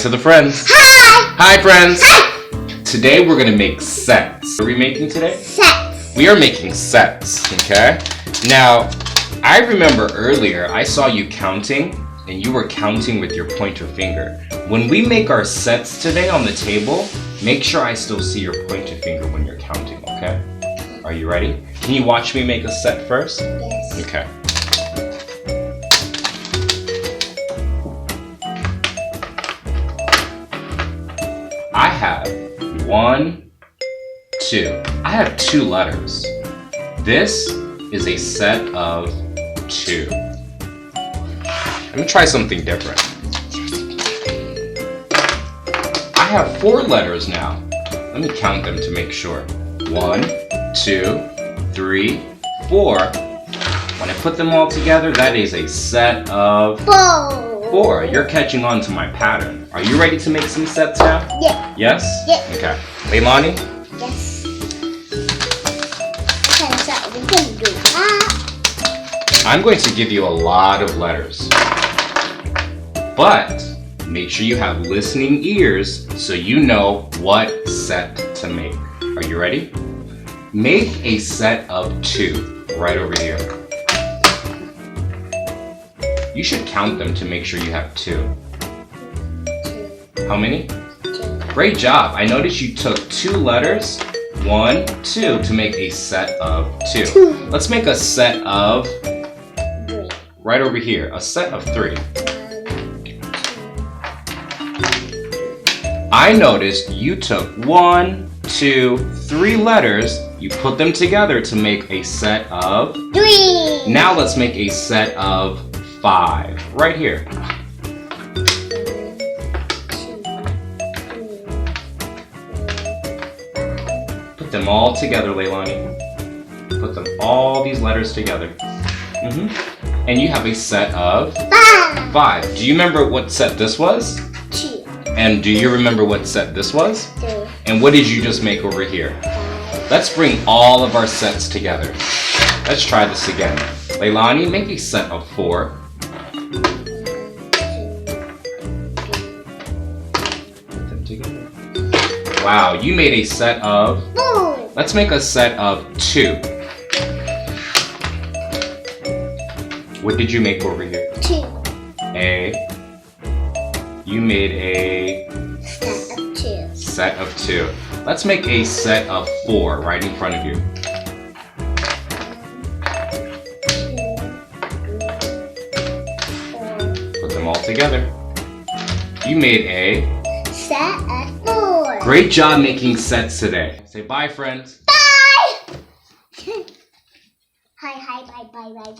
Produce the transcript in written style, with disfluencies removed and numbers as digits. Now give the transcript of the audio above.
to the friends. Hi! Hi, friends. Hi! Today we're going to make sets. What are we making today? Sets. We are making sets, okay? Now, I remember earlier I saw you counting, and you were counting with your pointer finger. When we make our sets today on the table, make sure I still see your pointer finger when you're counting, okay? Are you ready? Can you watch me make a set first? Yes. Okay. I have 1, 2. I have 2 letters. This is a set of 2. Let me try something different. I have 4 letters now. Let me count them to make sure. 1, 2, 3, 4. When I put them all together, that is a set of 4. You're catching on to my pattern. Are you ready to make some sets now? Yeah. Yes? Yeah. Okay. Leilani? Yes. So we can do that. I'm going to give you a lot of letters. But make sure you have listening ears so you know what set to make. Are you ready? Make a set of 2 right over here. You should count them to make sure you have 2. How many? 2. Great job. I noticed you took 2 letters, 1, 2, to make a set of 2. 2. Let's make a set of, 3. right over here, a set of 3. I noticed you took 1, 2, 3 letters, you put them together to make a set of 3. Now let's make a set of 5, right here. 1, 2, 3, 4, 5. Put them all together, Leilani. Put them all these letters together. And you have a set of 5. Do you remember what set this was? 2. And do you remember what set this was? 3. And what did you just make over here? 5. Let's bring all of our sets together. Let's try this again. Leilani, make a set of 4. 1, 2, 3. Put them together. Wow, you made a set of 4. Let's make a set of 2. What did you make over here? 2. You made a Set of 2. set of 2. Let's make a set of 4 right in front of you. 1, 2, 3, 4. Put them all together. You made a Set of 4. great job making sets today. Say bye, friends. Bye! Hi, bye, bye, bye, bye.